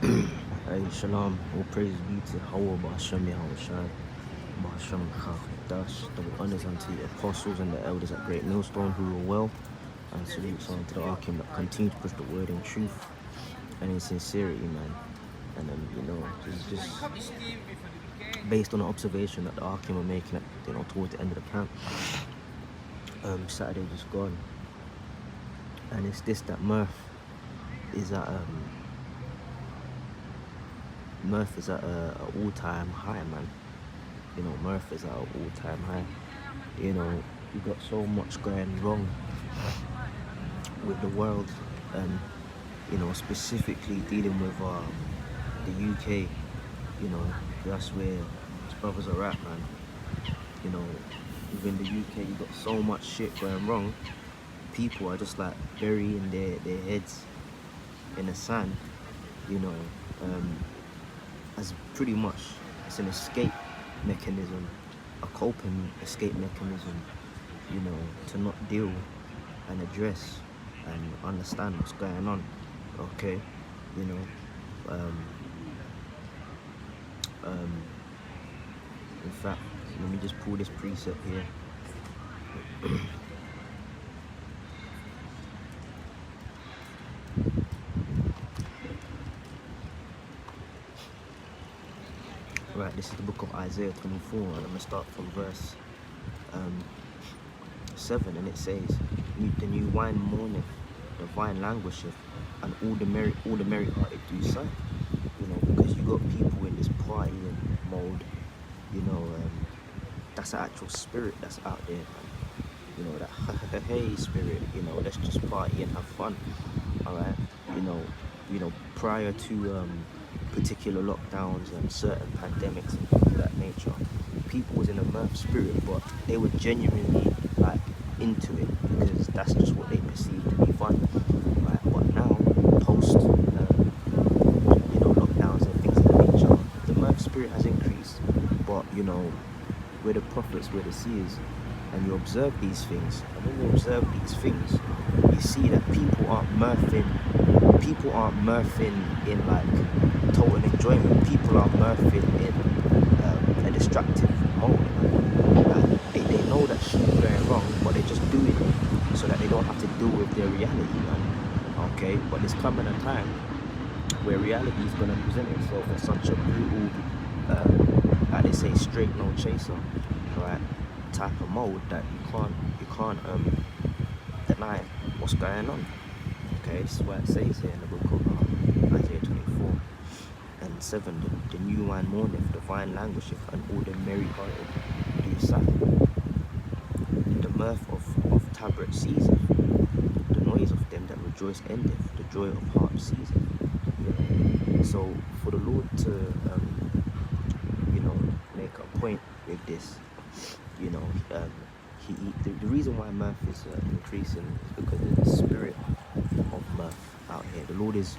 Hey, Shalom, all praise be to Hawa Ba'ashem Yahushai, Ba'ashem Chachdash, double honors unto the apostles and the elders at Great Millstone who were well, and salutes unto the Archim that continue to push the word in truth and in sincerity, man. And it's just based on the observation that the Archim are making at, towards the end of the camp. Saturday just gone, and it's this that Mirth is at a all-time high, man. Mirth is at an all-time high. We got so much going wrong with the world, and specifically dealing with the UK. That's where his brothers are at, man. Within the UK, you got so much shit going wrong. People are just like burying their heads in the sand, as pretty much it's an escape mechanism, a coping escape mechanism, to not deal and address and understand what's going on. Okay, in fact, let me just pull this precept here. Right, this is the book of Isaiah 24, and I'm going to start from verse 7, and it says, "The new wine mourneth, the vine languisheth, and all the merry-hearted do sigh." Because you got people in this partying mode, that's an actual spirit that's out there, man. That hey spirit, let's just party and have fun, all right? Prior to particular lockdowns and certain pandemics and things of that nature, people was in a mirth spirit, but they were genuinely like into it because that's just what they perceived to be fun, right? But now, post lockdowns and things of that nature, the mirth spirit has increased. But we're the prophets, we're the seers, and you observe these things, and when you observe these things, you see that people aren't mirthing in like total enjoyment. People are mirthing in a destructive mode. Like, they know that shit's going wrong, but they're just doing it so that they don't have to deal with their reality, man. Okay, but there's coming a time where reality is going to present itself in such a brutal, like they say, straight no chaser, right, type of mode that you can't deny what's going on. Okay, this is what it says here in the book of Isaiah 24 and 7. The new wine mourneth, the vine languisheth, and all the merry-hearted do sigh. The mirth of tabret ceaseth, the noise of them that rejoice endeth, the joy of heart ceaseth. So for the Lord to make a point with this, the reason why mirth is increasing is because of the spirit of mirth out here. The Lord has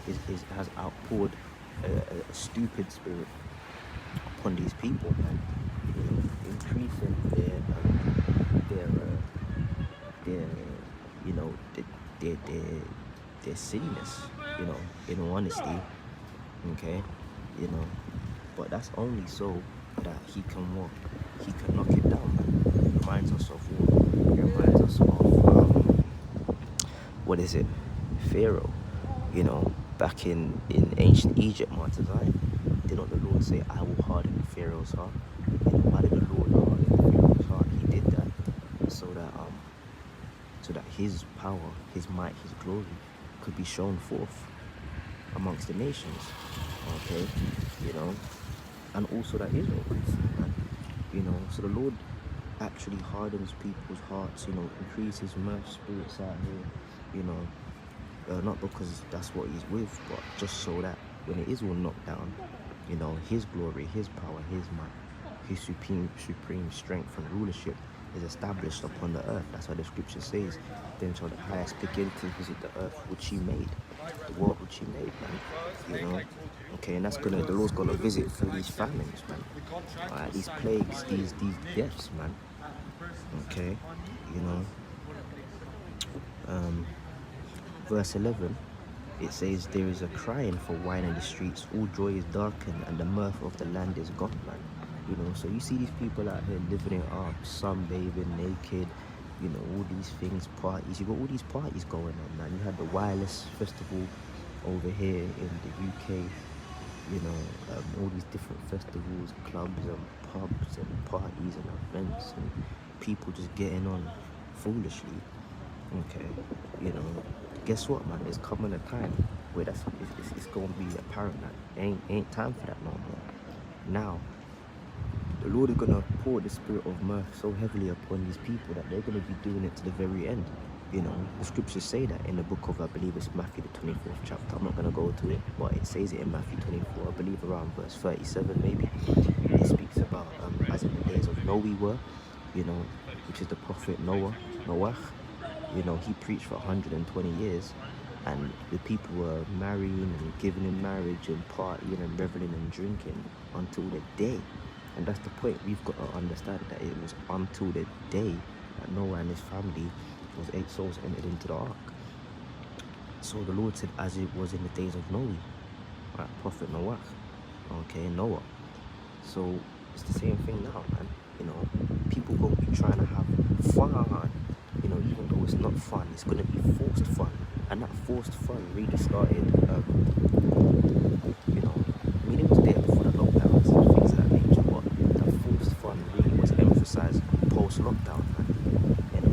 outpoured a stupid spirit upon these people, man. Increasing their silliness, in all honesty. Okay, but that's only so that he can knock it down, man. It reminds us of what? It reminds us of what is it? Pharaoh, back in ancient Egypt, Mount Zion. Did not the Lord say, "I will harden Pharaoh's heart"? Why did the Lord harden Pharaoh's heart? He did that so that his power, his might, his glory could be shown forth amongst the nations. Okay, and also that Israel could see, man. So the Lord actually hardens people's hearts, increases mirth spirits out here, not because that's what he's with, but just so that when it is all knocked down, his glory, his power, his might, his supreme strength and rulership is established upon the earth. That's what the scripture says. Then shall the highest begin to visit the earth which he made, the world which he made, man. Okay, and the Lord's gonna visit through these famines, man. Alright, these plagues, these deaths, man. Okay, verse 11. It says there is a crying for wine in the streets, all joy is darkened, and the mirth of the land is gone, man. So you see these people out here living it up, sunbathing, naked, all these things, parties. You got all these parties going on, man. You had the Wireless Festival over here in the UK, all these different festivals, clubs and pubs and parties and events and people just getting on foolishly. Okay, guess what, man? There's coming a time where it's going to be apparent that ain't time for that no more. Now, the Lord is going to pour the spirit of mirth so heavily upon these people that they're going to be doing it to the very end. The scriptures say that in the book of, I believe it's Matthew the 24th chapter. I'm not going to go to it, but it says it in Matthew 24, I believe around verse 37 maybe. It speaks about as in the days of Noe were, which is the prophet Noah. He preached for 120 years, and the people were marrying and giving in marriage and partying and reveling and drinking until the day. And that's the point. We've got to understand that it was until the day that Noah and his family, those 8 souls, entered into the ark. So the Lord said, as it was in the days of Noah, right? Prophet Noah, okay, Noah. So it's the same thing now, man. People gonna be trying to have fun, even though it's not fun, it's gonna be forced fun. And that forced fun really started, it was there before the lockdowns and things of that nature, but that forced fun really was emphasized post-lockdown, man.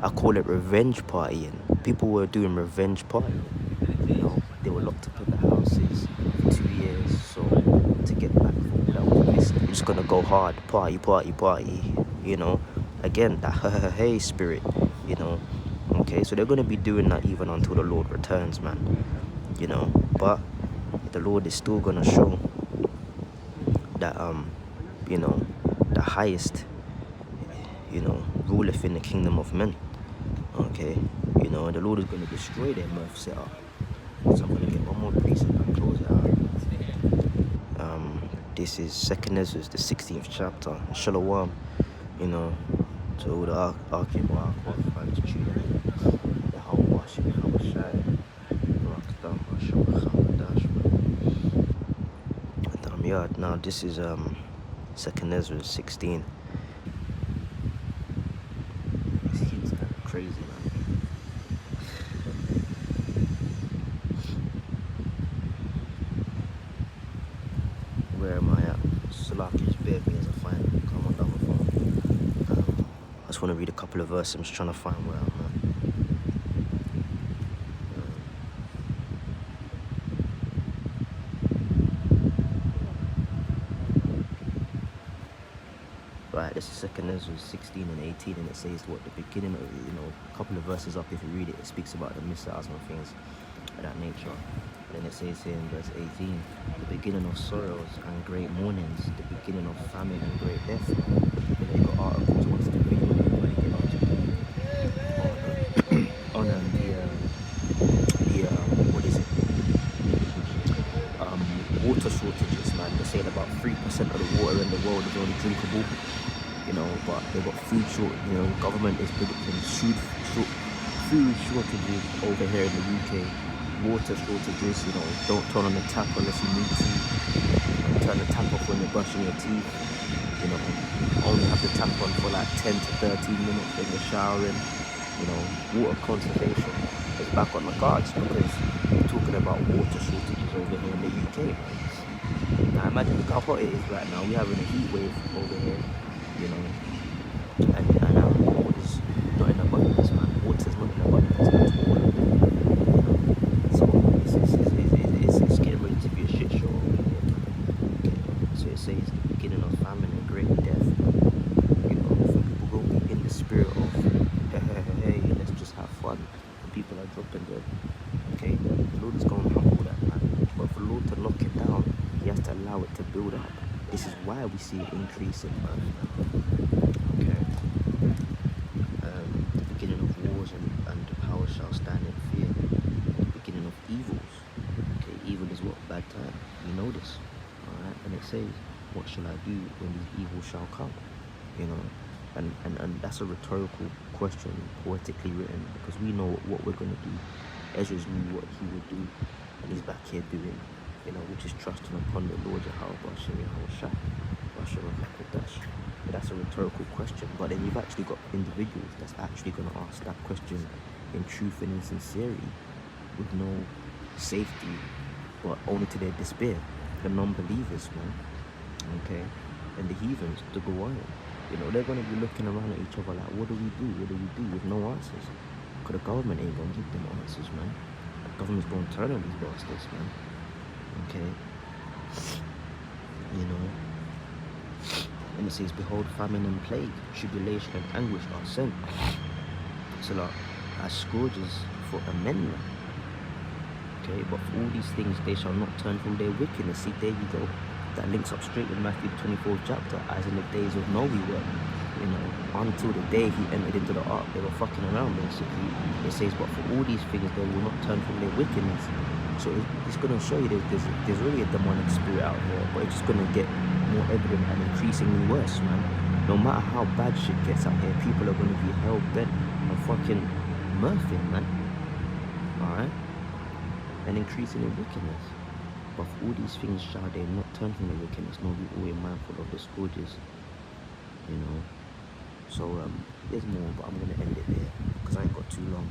I call it revenge partying. People were doing revenge partying. They were locked up in the houses for 2 years, so to get back from all that was missed, we're just gonna go hard, party, again, that hey spirit, okay, so they're gonna be doing that even until the Lord returns, man, but the Lord is still gonna show that the highest, ruleth in the kingdom of men, okay, and the Lord is gonna destroy their mirth setup. So I'm gonna get one more precept and close it out. This is 2nd Ezra, the 16th chapter. Shalom, to all the Archibald fans tuning in. The whole washing, how shine. Now this is 2nd Ezra 16. This heat's kind of crazy, man. Where am I at? Salaki's bear me as I find come on the other phone. I just want to read a couple of verses. I'm just trying to find where I'm at. Right, this is 2nd Ezra 16 and 18, and it says what the beginning of, a couple of verses up, if you read it, it speaks about the missiles and things of that nature. And then it says here in verse 18, the beginning of sorrows and great mournings, the beginning of famine and great death. You got articles, what's the video, everybody get on what is it? Water shortages, man. They're saying about 3% of the water in the world is only drinkable. But they've got food shortage. Government is predicting food shortages over here in the UK. Water shortages, don't turn on the tap unless you need to. Turn the tap off when you're brushing your teeth. Only have the tap on for like 10 to 13 minutes when you're showering. Water conservation is back on the cards because we're talking about water shortages over here in the UK. Now imagine look how hot it is right now. We're having a heat wave over here. And our water's not in abundance, man. Water's not in abundance at all. So it's getting ready to be a shit show over here. Okay. So it says the beginning of famine and great death. People will be in the spirit of hey, let's just have fun. And people are dropping dead. Okay, the Lord is going to humble that, man. But for the Lord to knock it down, He has to allow it to build up. This is why we see it increasing, man. Okay. The beginning of wars and the power shall stand in fear. The beginning of evils. Okay, evil is what? Bad time. You know this. Alright? And it says, what shall I do when these evils shall come? And that's a rhetorical question, poetically written, because we know what we're going to do Ezra's knew what he would do, and he's back here doing, which is trusting upon the Lord Yahweh Shai. That's a rhetorical question, but then you've actually got individuals that's actually going to ask that question in truth and in sincerity, with no safety, but only to their despair. The non-believers, man, okay, and the heathens, the Goyim, they're going to be looking around at each other like, what do we do? What do we do? With no answers, because the government ain't going to give them answers, man. The government's going to turn on these bastards, man. Okay, and it says, behold, famine and plague, tribulation and anguish are sent. So like, as scourges for amendment. Okay, but for all these things they shall not turn from their wickedness. See, there you go. That links up straight with Matthew 24th chapter, as in the days of Noah were. Until the day he entered into the ark, they were fucking around basically. It says, but for all these things they will not turn from their wickedness. So it's going to show you there's really a demonic spirit out here, but it's just going to get more evident and increasingly worse, man. No matter how bad shit gets out here, people are going to be hell-bent on fucking mirthing, man. Alright? And increasing in wickedness. But for all these things shall they not turn from the wickedness, nor be always mindful of the scourges. So there's more, but I'm gonna end it there because I ain't got too long.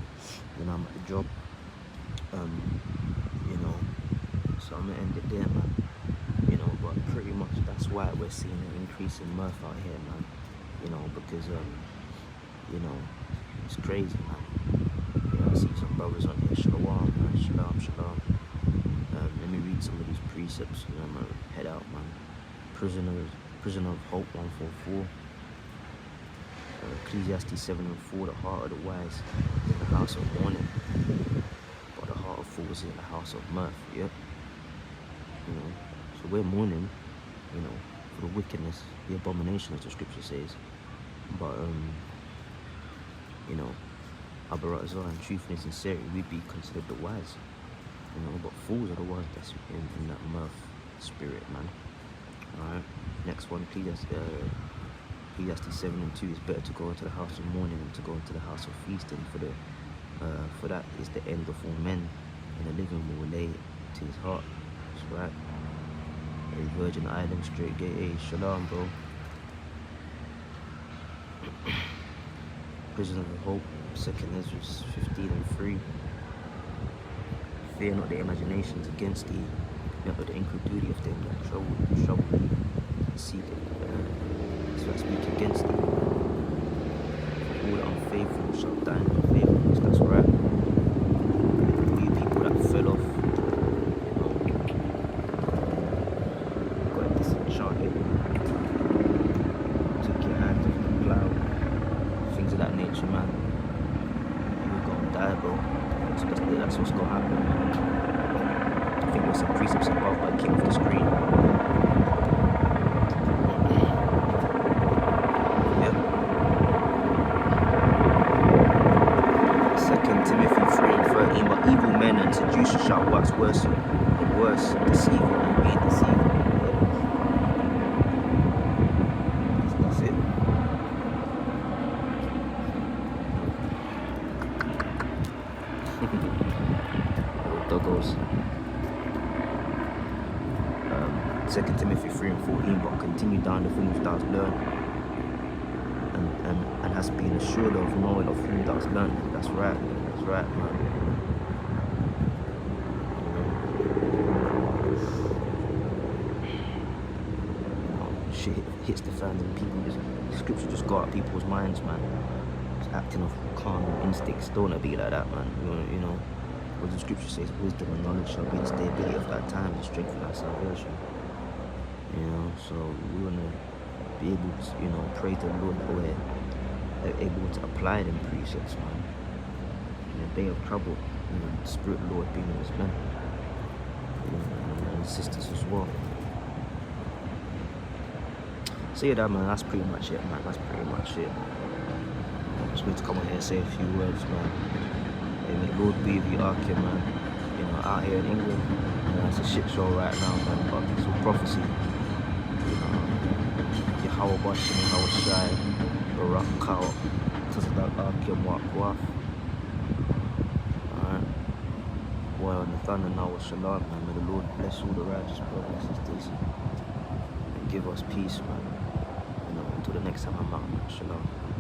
I'm at the job. So I'm gonna end it there, man. But pretty much that's why we're seeing an increase in mirth out here, man. Because it's crazy, man. I see some brothers on here. Shalom, man. Shalom. Let me read some of these precepts, and I'm gonna head out, man. Prisoner of Hope 144. Ecclesiastes 7:4. The heart of the wise is in the house of mourning, but the heart of fools is in the house of mirth. Yep. So we're mourning, for the wickedness, the abomination, as the scripture says. But Abarazah and truth and sincerity, we'd be considered the wise. But fools are the ones that's in that mirth spirit, man. Alright. Next one, Ecclesiastes 7:2. It's better to go into the house of mourning than to go into the house of feasting, for that is the end of all men, and the living will lay it to his heart. That's right. A Virgin Island, straight gate. Hey, shalom, bro. Prisoner of Hope, 2nd Ezra 15:3. Fear not the imaginations against thee, not the incredulity of them that trouble thee, seek so I speak against thee. All the unfaithful shall die in unfaithfulness. That's right. You people that fell off, got disenchanted, took your hands off the plow, things of that nature, man. You're gonna die, bro. That's what's gonna happen, man. I think there's some precepts above, but I keep off the screen. Yep. 2 Timothy 3:13. But evil men and seducers shall wax worse and worse, deceiving and being deceived. That's it. Doggos. 2 Timothy 3:14. But continue down the things thou hast learned, and has been assured of knowing of whom thou hast learned. That's right, man. Shit hits the fans, and the scripture just got out people's minds, man. It's acting off carnal instincts. Don't wanna be like that, man. What the scripture says, wisdom and knowledge shall be the stability of that time and strengthen our salvation. So we want to be able to, praise the Lord that we're able to apply them precepts, man. In a day of trouble, the Spirit of the Lord being with us, man. And sisters as well. So yeah, man, that's pretty much it, man. Just need to come on here and say a few words, man. Hey, may the Lord be with you out here, man. Out here in England, it's a shit show right now, man. But it's all prophecy. Yahweh Bashim, Yahweh Shai, Barak Kao, Tazadak Akim Wak Waf. Alright. done and now was shalom, man. May the Lord bless all the righteous brothers and sisters and give us peace, man. You know, until the next time I'm out, man. Shalom.